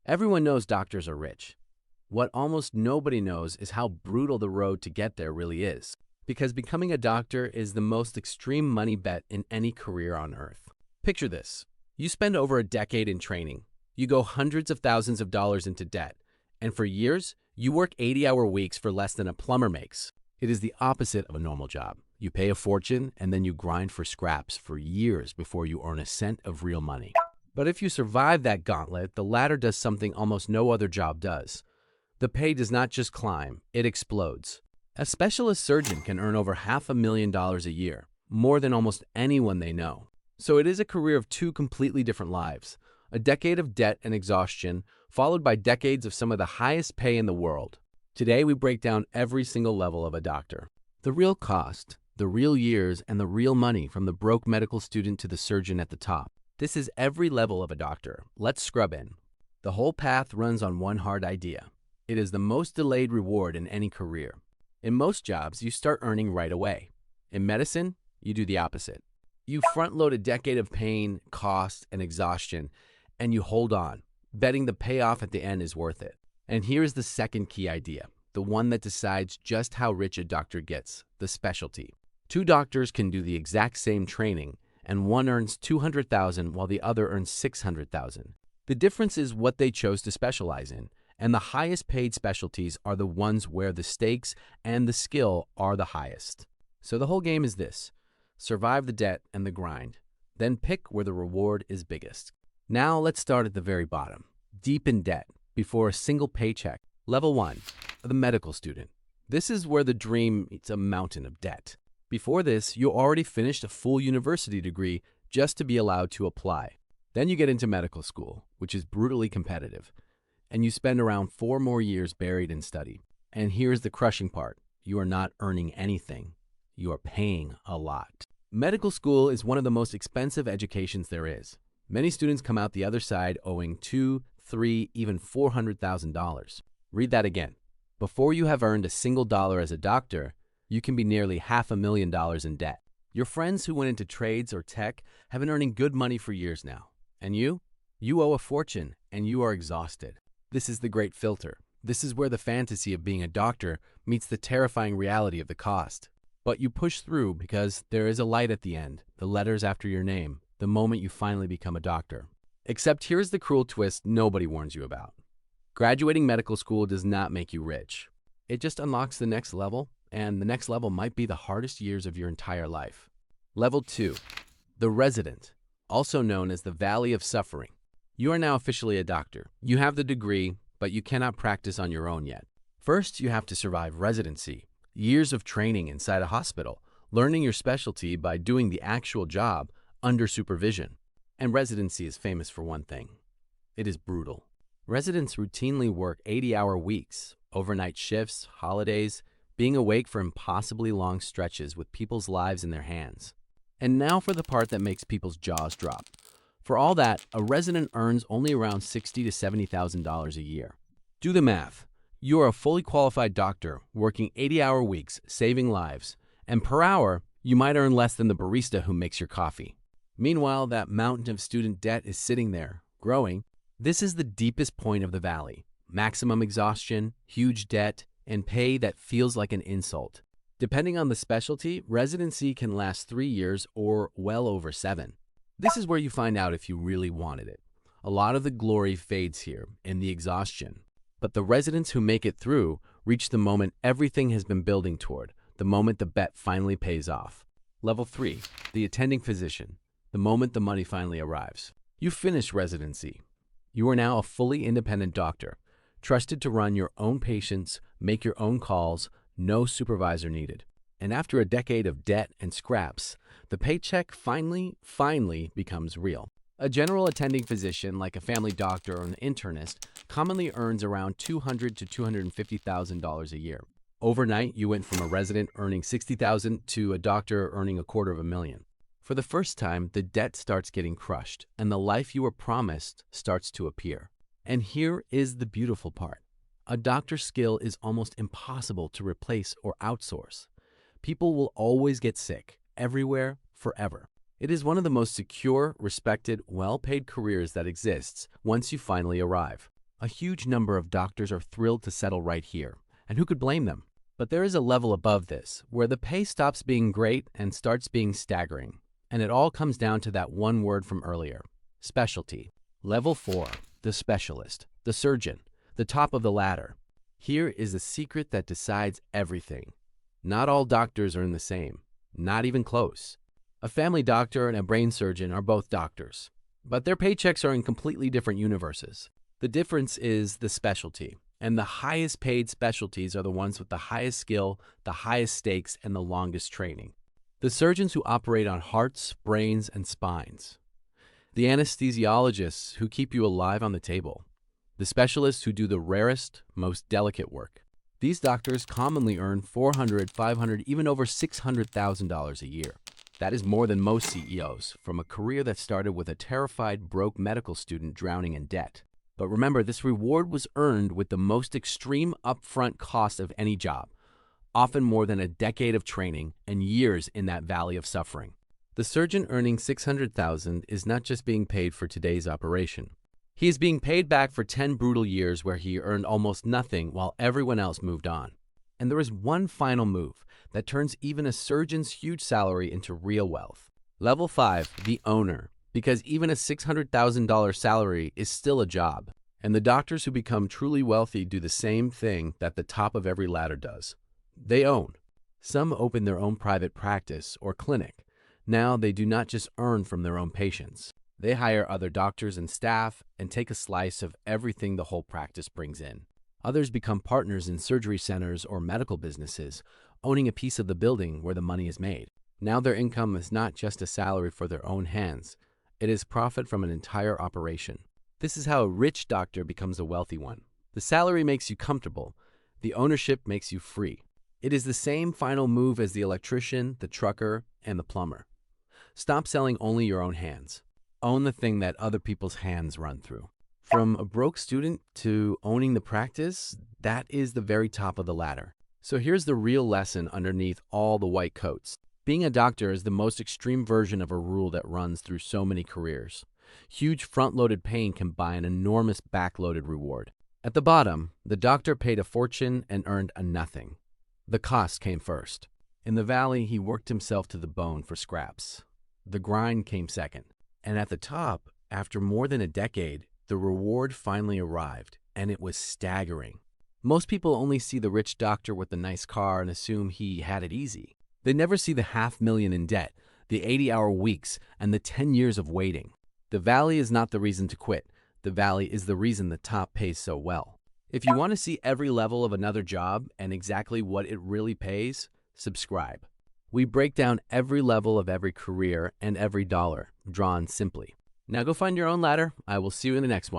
Everyone knows doctors are rich. What almost nobody knows is how brutal the road to get there really is. Because becoming a doctor is the most extreme money bet in any career on earth. Picture this. You spend over a decade in training. You go hundreds of thousands of dollars into debt. And for years, you work 80-hour weeks for less than a plumber makes. It is the opposite of a normal job. You pay a fortune and then you grind for scraps for years before you earn a cent of real money. But if you survive that gauntlet, the ladder does something almost no other job does. The pay does not just climb, it explodes. A specialist surgeon can earn over $500,000 a year, more than almost anyone they know. So it is a career of two completely different lives. A decade of debt and exhaustion, followed by decades of some of the highest pay in the world. Today, we break down every single level of a doctor. The real cost, the real years, and the real money from the broke medical student to the surgeon at the top. This is every level of a doctor. Let's scrub in. The whole path runs on one hard idea. It is the most delayed reward in any career. In most jobs, you start earning right away. In medicine, you do the opposite. You front-load a decade of pain, cost, and exhaustion, and you hold on, betting the payoff at the end is worth it. And here's the second key idea, the one that decides just how rich a doctor gets, the specialty. Two doctors can do the exact same training, and one earns $200,000 while the other earns $600,000. The difference is what they chose to specialize in, and the highest paid specialties are the ones where the stakes and the skill are the highest. So the whole game is this: survive the debt and the grind, then pick where the reward is biggest. Now let's start at the very bottom, deep in debt, before a single paycheck. Level 1, the medical student. This is where the dream meets a mountain of debt. Before this, you already finished a full university degree just to be allowed to apply. Then you get into medical school, which is brutally competitive, and you spend around 4 more years buried in study. And here's the crushing part. You are not earning anything. You are paying a lot. Medical school is one of the most expensive educations there is. Many students come out the other side owing $2, $3, even $400,000. Read that again. Before you have earned a single dollar as a doctor, you can be nearly $500,000 in debt. Your friends who went into trades or tech have been earning good money for years now. And you? You owe a fortune, and you are exhausted. This is the great filter. This is where the fantasy of being a doctor meets the terrifying reality of the cost. But you push through because there is a light at the end, the letters after your name, the moment you finally become a doctor. Except here's the cruel twist nobody warns you about. Graduating medical school does not make you rich. It just unlocks the next level, and the next level might be the hardest years of your entire life. Level 2, the resident, also known as the Valley of Suffering. You are now officially a doctor. You have the degree, but you cannot practice on your own yet. First, you have to survive residency, years of training inside a hospital, learning your specialty by doing the actual job under supervision. And residency is famous for one thing. It is brutal. Residents routinely work 80-hour weeks, overnight shifts, holidays, being awake for impossibly long stretches with people's lives in their hands. And now for the part that makes people's jaws drop. For all that, a resident earns only around $60,000 to $70,000 a year. Do the math. You are a fully qualified doctor working 80-hour weeks, saving lives, and per hour, you might earn less than the barista who makes your coffee. Meanwhile, that mountain of student debt is sitting there, growing. This is the deepest point of the valley. Maximum exhaustion, huge debt, and pay that feels like an insult. Depending on the specialty, residency can last 3 years or well over 7. This is where you find out if you really wanted it. A lot of the glory fades here in the exhaustion. But the residents who make it through reach the moment everything has been building toward, the moment the bet finally pays off. Level 3, the attending physician, the moment the money finally arrives. You finish residency. You are now a fully independent doctor, trusted to run your own patients, make your own calls, no supervisor needed. And after a decade of debt and scraps, the paycheck finally becomes real. A general attending physician, like a family doctor or an internist, commonly earns around $200,000 to $250,000 a year. Overnight, you went from a resident earning $60,000 to a doctor earning $250,000. For the first time, the debt starts getting crushed, and the life you were promised starts to appear. And here is the beautiful part. A doctor's skill is almost impossible to replace or outsource. People will always get sick, everywhere, forever. It is one of the most secure, respected, well-paid careers that exists once you finally arrive. A huge number of doctors are thrilled to settle right here, and who could blame them? But there is a level above this, where the pay stops being great and starts being staggering. And it all comes down to that one word from earlier: specialty. Level 4, the specialist, the surgeon, the top of the ladder. Here is the secret that decides everything. Not all doctors are the same, not even close. A family doctor and a brain surgeon are both doctors, but their paychecks are in completely different universes. The difference is the specialty, and the highest paid specialties are the ones with the highest skill, the highest stakes, and the longest training. The surgeons who operate on hearts, brains, and spines. The anesthesiologists who keep you alive on the table. The specialists who do the rarest, most delicate work. These doctors commonly earn $400,000, $500,000, even over $600,000 a year. That is more than most CEOs, from a career that started with a terrified, broke medical student drowning in debt. But remember, this reward was earned with the most extreme upfront cost of any job, often more than a decade of training and years in that valley of suffering. The surgeon earning $600,000 is not just being paid for today's operation. He is being paid back for 10 brutal years where he earned almost nothing while everyone else moved on. And there is one final move that turns even a surgeon's huge salary into real wealth. Level 5, the owner, because even a $600,000 salary is still a job. And the doctors who become truly wealthy do the same thing that the top of every ladder does. They own. Some open their own private practice or clinic. Now they do not just earn from their own patients. They hire other doctors and staff and take a slice of everything the whole practice brings in. Others become partners in surgery centers or medical businesses, owning a piece of the building where the money is made. Now their income is not just a salary for their own hands. It is profit from an entire operation. This is how a rich doctor becomes a wealthy one. The salary makes you comfortable. The ownership makes you free. It is the same final move as the electrician, the trucker, and the plumber. Stop selling only your own hands. Own the thing that other people's hands run through. From a broke student to owning the practice, that is the very top of the ladder. So here's the real lesson underneath all the white coats. Being a doctor is the most extreme version of a rule that runs through so many careers. Huge front-loaded pain can buy an enormous back-loaded reward. At the bottom, the doctor paid a fortune and earned a nothing. The cost came first. In the valley, he worked himself to the bone for scraps. The grind came second. And at the top, after more than a decade, the reward finally arrived, and it was staggering. Most people only see the rich doctor with the nice car and assume he had it easy. They never see the $500,000 in debt, the 80-hour weeks, and the 10 years of waiting. The valley is not the reason to quit. The valley is the reason the top pays so well. If you want to see every level of another job and exactly what it really pays, subscribe. We break down every level of every career and every dollar, drawn simply. Now go find your own ladder. I will see you in the next one.